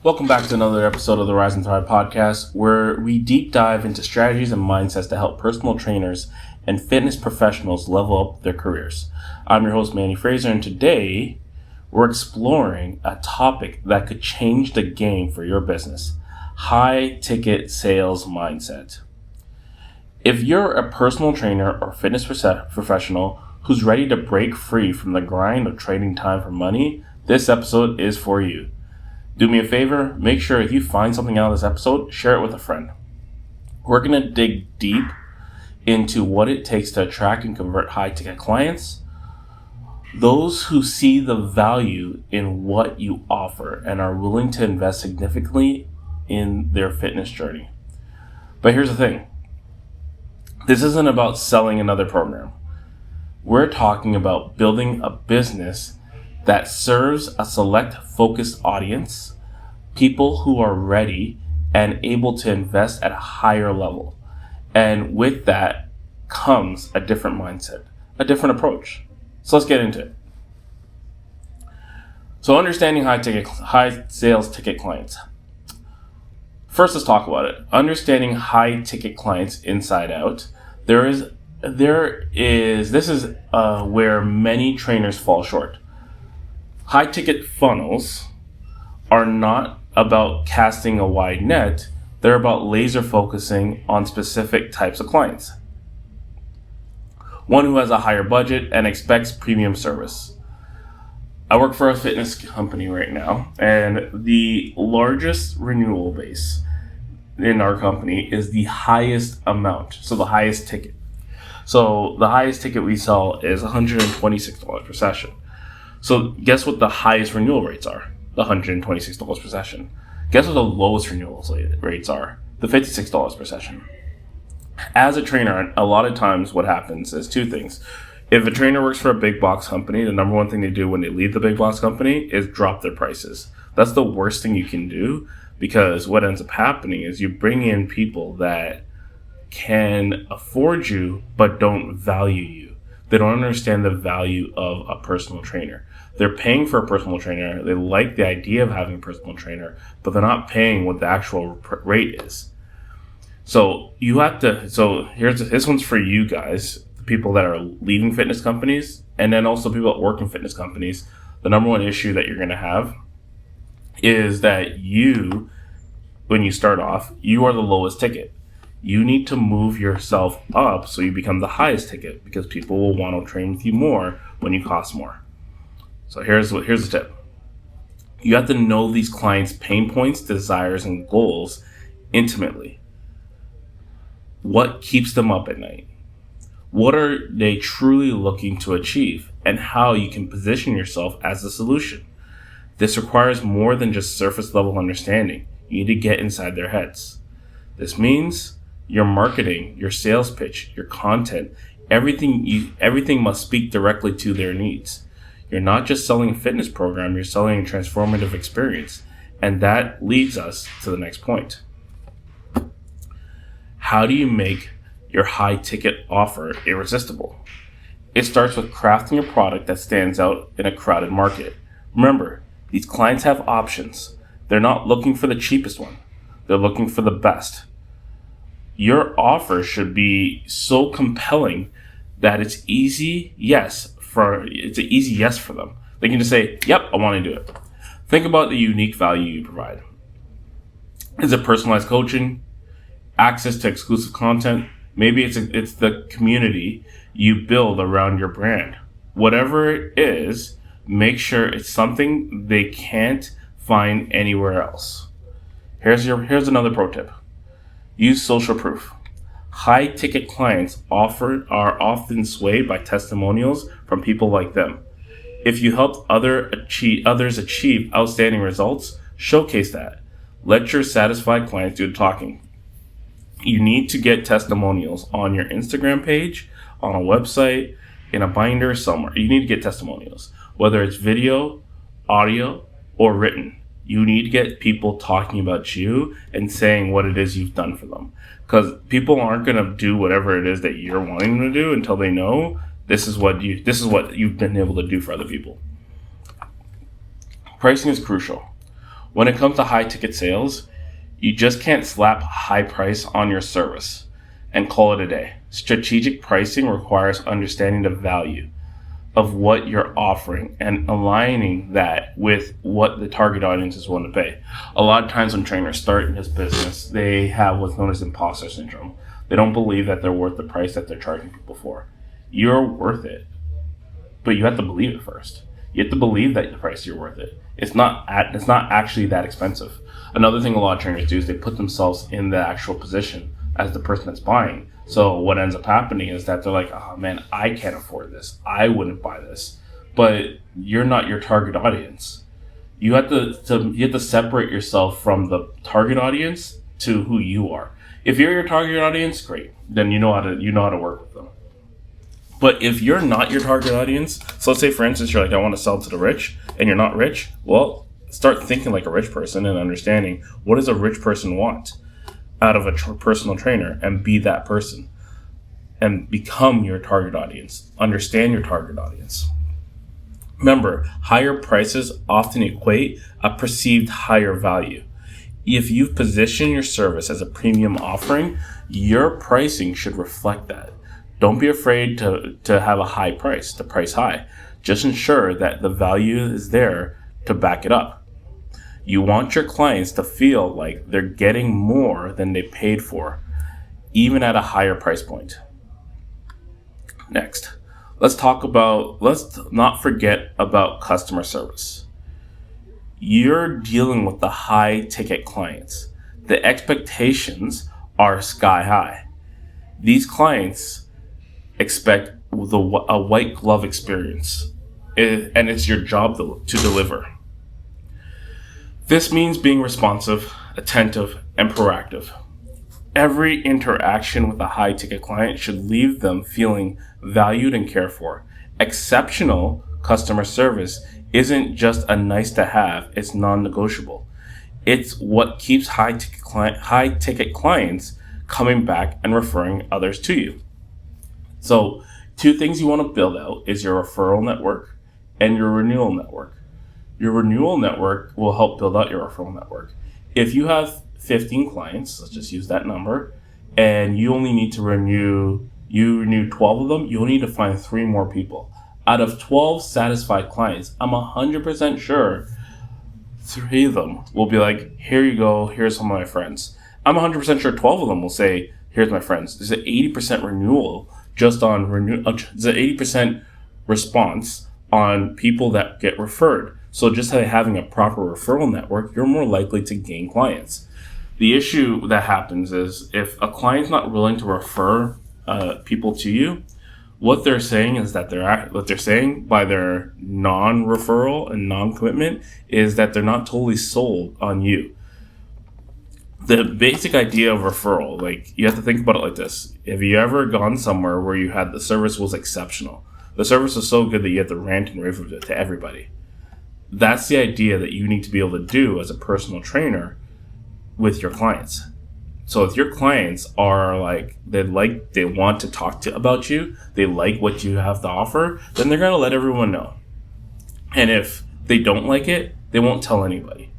Welcome back to another episode of the Rise and Thrive podcast, where we deep dive into strategies and mindsets to help personal trainers and fitness professionals level up their careers. I'm your host, Manny Fraser, and today we're exploring a topic that could change the game for your business: high-ticket sales mindset. If you're a personal trainer or fitness professional who's ready to break free from the grind of trading time for money, this episode is for you. Do me a favor, make sure if you find something out of this episode, share it with a friend. We're going to dig deep into what it takes to attract and convert high-ticket clients, those who see the value in what you offer and are willing to invest significantly in their fitness journey. But here's the thing. This isn't about selling another program. We're talking about building a business that serves a select focused audience, people who are ready and able to invest at a higher level. And with that comes a different mindset, a different approach. So let's get into it. So understanding high sales ticket clients. First, let's talk about it. Understanding high ticket clients inside out. This is where many trainers fall short. High ticket funnels are not about casting a wide net. They're about laser focusing on specific types of clients. One who has a higher budget and expects premium service. I work for a fitness company right now, and the largest renewal base in our company is the highest amount, so the highest ticket. So the highest ticket we sell is $126 per session. So guess what the highest renewal rates are? The $126 per session. Guess what the lowest renewal rates are? The $56 per session. As a trainer, a lot of times what happens is two things. If a trainer works for a big box company, the number one thing they do when they leave the big box company is drop their prices. That's the worst thing you can do, because what ends up happening is you bring in people that can afford you but don't value you. They don't understand the value of a personal trainer. They're paying for a personal trainer. They like the idea of having a personal trainer, but they're not paying what the actual rate is. So you have to. So this one's for you guys, the people that are leaving fitness companies, and then also people that work in fitness companies. The number one issue that you're going to have is that when you start off, you are the lowest ticket. You need to move yourself up so you become the highest ticket, because people will want to train with you more when you cost more. So here's the tip. You have to know these clients' pain points, desires, and goals intimately. What keeps them up at night? What are they truly looking to achieve, and how you can position yourself as the solution? This requires more than just surface level understanding. You need to get inside their heads. This means your marketing, your sales pitch, your content, everything must speak directly to their needs. You're not just selling a fitness program, you're selling a transformative experience. And that leads us to the next point. How do you make your high ticket offer irresistible? It starts with crafting a product that stands out in a crowded market. Remember, these clients have options. They're not looking for the cheapest one. They're looking for the best. Your offer should be so compelling that it's an easy yes for them. They can just say, yep, I want to do it. Think about the unique value you provide. Is it personalized coaching, access to exclusive content? Maybe it's the community you build around your brand. Whatever it is, make sure it's something they can't find anywhere else. Here's another pro tip. Use social proof. High ticket clients are often swayed by testimonials from people like them. If you helped others achieve outstanding results, showcase that. Let your satisfied clients do the talking. You need to get testimonials on your Instagram page, on a website, in a binder somewhere. You need to get testimonials, whether it's video, audio, or written. You need to get people talking about you and saying what it is you've done for them. Because people aren't going to do whatever it is that you're wanting them to do until they know this is what you've been able to do for other people. Pricing is crucial. When it comes to high ticket sales, you just can't slap high price on your service and call it a day. Strategic pricing requires understanding the value of what you're offering and aligning that with what the target audiences want to pay. A lot of times when trainers start in this business, they have what's known as imposter syndrome. They don't believe that they're worth the price that they're charging people for. You're worth it, but you have to believe it first. You have to believe that the price you're worth it. It's not actually that expensive. Another thing a lot of trainers do is they put themselves in the actual position as the person that's buying. So what ends up happening is that they're like, oh man, I can't afford this. I wouldn't buy this. But you're not your target audience. You have to separate yourself from the target audience to who you are. If you're your target audience, great. Then you know how to work with them. But if you're not your target audience, so let's say for instance you're like, I want to sell to the rich, and you're not rich, well, start thinking like a rich person and understanding what does a rich person want out of a personal trainer, and be that person and become your target audience. Understand your target audience. Remember, higher prices often equate a perceived higher value. If you've positioned your service as a premium offering, your pricing should reflect that. Don't be afraid to have a high price, to price high. Just ensure that the value is there to back it up. You want your clients to feel like they're getting more than they paid for, even at a higher price point. Next, let's not forget about customer service. You're dealing with the high ticket clients. The expectations are sky high. These clients expect a white glove experience, and it's your job to deliver. This means being responsive, attentive, and proactive. Every interaction with a high-ticket client should leave them feeling valued and cared for. Exceptional customer service isn't just a nice-to-have, it's non-negotiable. It's what keeps high-ticket clients coming back and referring others to you. So, two things you want to build out is your referral network and your renewal network. Your renewal network will help build out your referral network. If you have 15 clients, let's just use that number, and you only need to renew 12 of them, you'll need to find 3 more people. Out of 12 satisfied clients, I'm 100% sure 3 of them will be like, here you go, here's some of my friends. I'm 100% sure 12 of them will say, here's my friends. There's an 80% renewal just on there's an 80% response on people that get referred. So just by having a proper referral network, you're more likely to gain clients. The issue that happens is if a client's not willing to refer people to you, what they're saying is that what they're saying by their non-referral and non-commitment is that they're not totally sold on you. The basic idea of referral, like you have to think about it like this. Have you ever gone somewhere where you had the service was exceptional? The service was so good that you had to rant and rave it to everybody. That's the idea that you need to be able to do as a personal trainer with your clients. So if your clients are they want to talk about you, they like what you have to offer, then they're going to let everyone know. And if they don't like it, they won't tell anybody.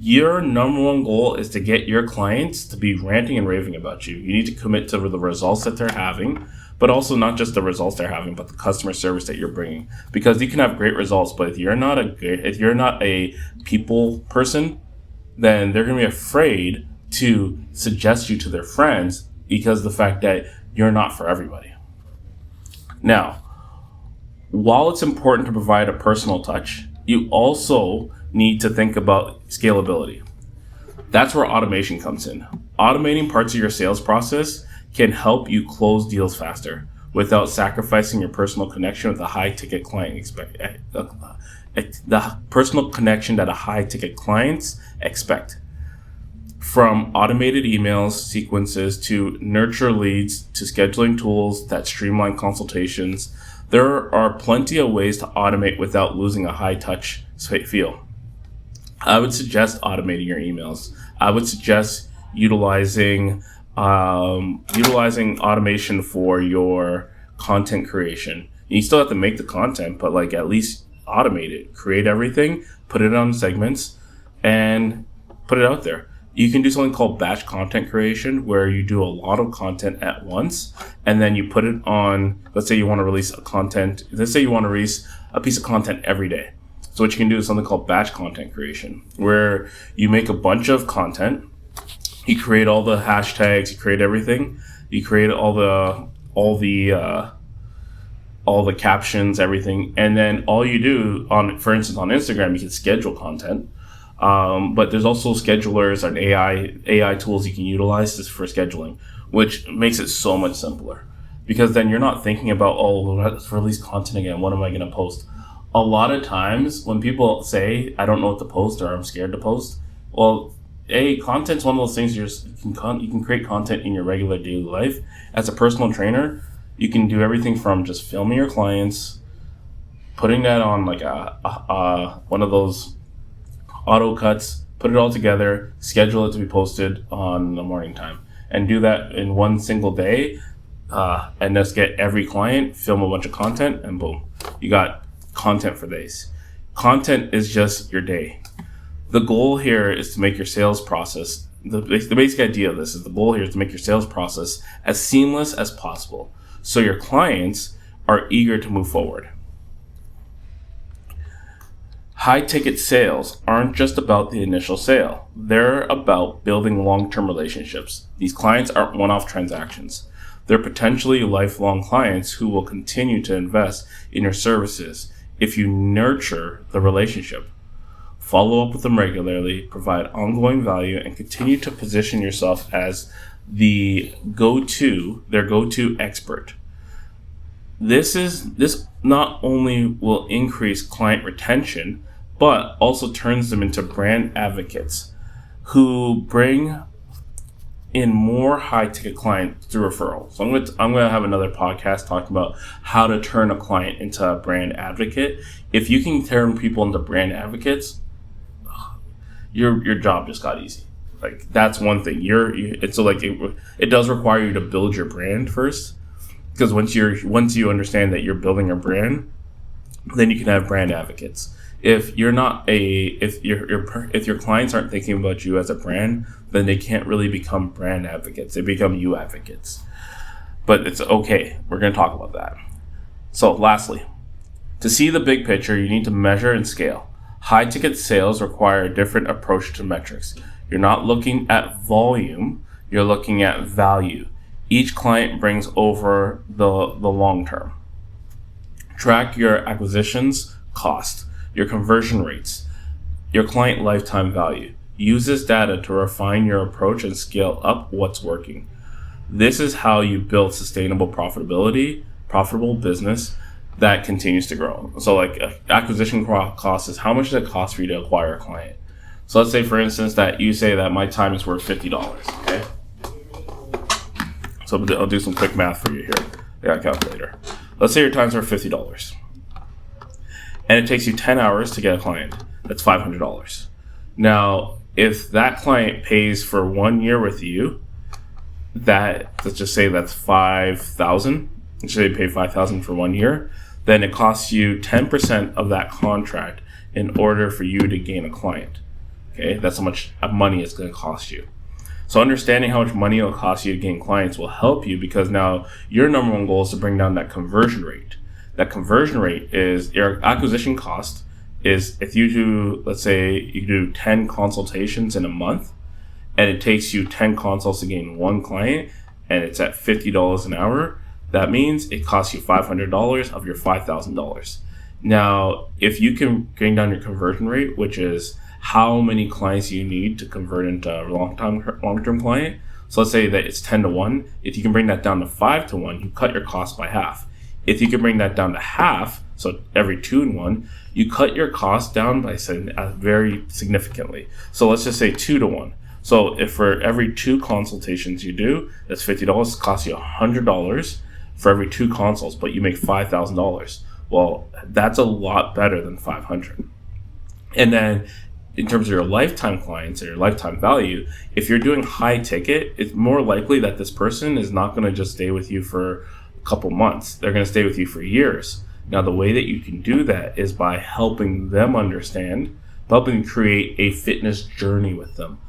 Your number one goal is to get your clients to be ranting and raving about you. You need to commit to the results that they're having, but also not just the results they're having, but the customer service that you're bringing. Because you can have great results, but if you're not a people person, then they're going to be afraid to suggest you to their friends because of the fact that you're not for everybody. Now, while it's important to provide a personal touch, you also need to think about scalability. That's where automation comes in. Automating parts of your sales process can help you close deals faster without sacrificing your personal connection with a high-ticket client. The personal connection that a high-ticket clients expect. From automated emails, sequences, to nurture leads, to scheduling tools that streamline consultations, there are plenty of ways to automate without losing a high-touch feel. I would suggest automating your emails. I would suggest utilizing automation for your content creation. You still have to make the content, but at least automate it. Create everything, put it on segments, and put it out there. You can do something called batch content creation, where you do a lot of content at once, and then you put it on. Let's say you want to release a piece of content every day. So what you can do is something called batch content creation, where you make a bunch of content, you create all the hashtags, you create everything, you create all the captions, everything, and then all you do for instance, on Instagram, you can schedule content. But there's also schedulers and AI tools you can utilize for scheduling, which makes it so much simpler, because then you're not thinking about, let's release content again. What am I going to post? A lot of times when people say, I don't know what to post, or I'm scared to post, well, content's one of those things you can create content in your regular daily life. As a personal trainer, you can do everything from just filming your clients, putting that on like one of those auto cuts, put it all together, schedule it to be posted on the morning time, and do that in one single day, and just get every client, film a bunch of content, and boom, you got content for days. Content is just your day. The goal here is to make your sales process, the basic idea of this is, the goal here is to make your sales process as seamless as possible, so your clients are eager to move forward. High ticket sales aren't just about the initial sale. They're about building long-term relationships. These clients aren't one-off transactions. They're potentially lifelong clients who will continue to invest in your services if you nurture the relationship. Follow up with them regularly, provide ongoing value, and continue to position yourself as their go-to expert. This not only will increase client retention, but also turns them into brand advocates who bring in more high-ticket clients through referral. So I'm going to have another podcast talking about how to turn a client into a brand advocate. If you can turn people into brand advocates, your job just got easy. Like, that's one thing. It does require you to build your brand first, because once you understand that you're building a brand, then you can have brand advocates. If your clients aren't thinking about you as a brand, then they can't really become brand advocates. They become you advocates. But it's okay. We're going to talk about that. So lastly, to see the big picture, you need to measure and scale. High ticket sales require a different approach to metrics. You're not looking at volume, you're looking at value. Each client brings over the long term. Track your acquisitions cost, your conversion rates, your client lifetime value. Use this data to refine your approach and scale up what's working. This is how you build sustainable profitable business that continues to grow. So like acquisition cost is how much does it cost for you to acquire a client. So let's say, for instance, that you say that my time is worth $50, okay? So I'll do some quick math for you here. I got a calculator. Let's say your time's worth $50. And it takes you 10 hours to get a client. That's $500. Now, if that client pays for 1 year with you, let's just say that's $5,000. Let's say they pay $5,000 for 1 year. Then it costs you 10% of that contract in order for you to gain a client. Okay, that's how much money it's going to cost you. So understanding how much money it'll cost you to gain clients will help you, because now your number one goal is to bring down that conversion rate. That conversion rate is your acquisition cost. Is if you do, let's say you do 10 consultations in a month, and it takes you 10 consults to gain one client, and it's at $50 an hour, that means it costs you $500 of your $5,000. Now, if you can bring down your conversion rate, which is how many clients you need to convert into a long-term client. So let's say that it's 10 to 1. If you can bring that down to 5 to 1, you cut your cost by half. If you can bring that down to half, so every 2 in 1, you cut your cost down by very significantly. So let's just say 2 to 1. So if for every 2 consultations you do, that's $50, it costs you $100 for every 2 consults, but you make $5,000. Well, that's a lot better than $500. And then in terms of your lifetime clients or your lifetime value, if you're doing high ticket, it's more likely that this person is not going to just stay with you for a couple months. They're going to stay with you for years. Now, the way that you can do that is by helping them understand, helping create a fitness journey with them.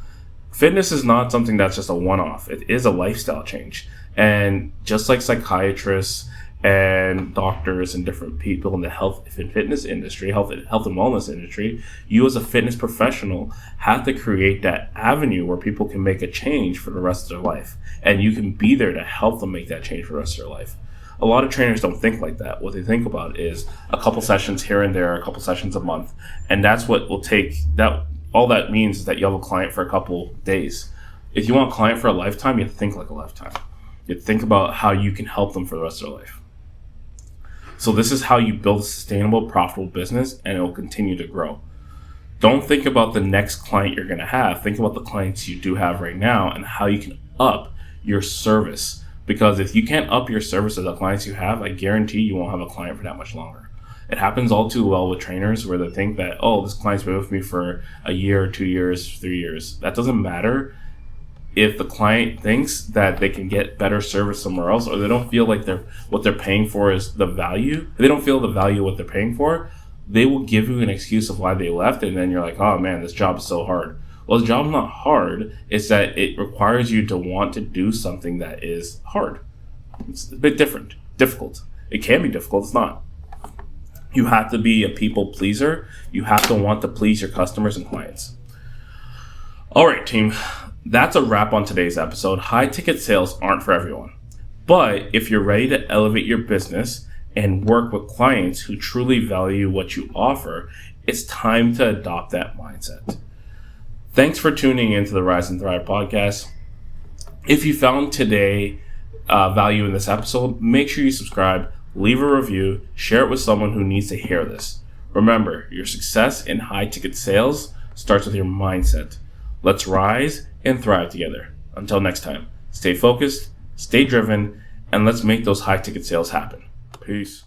Fitness is not something that's just a one-off. It is a lifestyle change. And just like psychiatrists and doctors and different people in the health and fitness industry, health and wellness industry, you as a fitness professional have to create that avenue where people can make a change for the rest of their life. And you can be there to help them make that change for the rest of their life. A lot of trainers don't think like that. What they think about is a couple sessions here and there, a couple sessions a month. And that's what will take that. All that means is that you have a client for a couple days. If you want a client for a lifetime, you have to think like a lifetime. You have to think about how you can help them for the rest of their life. So this is how you build a sustainable, profitable business, and it will continue to grow. Don't think about the next client you're going to have. Think about the clients you do have right now and how you can up your service. Because if you can't up your service of the clients you have, I guarantee you won't have a client for that much longer. It happens all too well with trainers where they think that, oh, this client's been with me for a year, 2 years, 3 years. That doesn't matter if the client thinks that they can get better service somewhere else, or they don't feel like what they're paying for is the value. If they don't feel the value of what they're paying for, they will give you an excuse of why they left, and then you're like, oh man, this job is so hard. Well, the job's not hard. It's that it requires you to want to do something that is hard. It's a bit difficult. It can be difficult. It's not. You have to be a people pleaser. You have to want to please your customers and clients. All right, team. That's a wrap on today's episode. High ticket sales aren't for everyone. But if you're ready to elevate your business and work with clients who truly value what you offer, it's time to adopt that mindset. Thanks for tuning into the Rise and Thrive podcast. If you found today value in this episode, make sure you subscribe. Leave a review, share it with someone who needs to hear this. Remember, your success in high-ticket sales starts with your mindset. Let's rise and thrive together. Until next time, stay focused, stay driven, and let's make those high-ticket sales happen. Peace.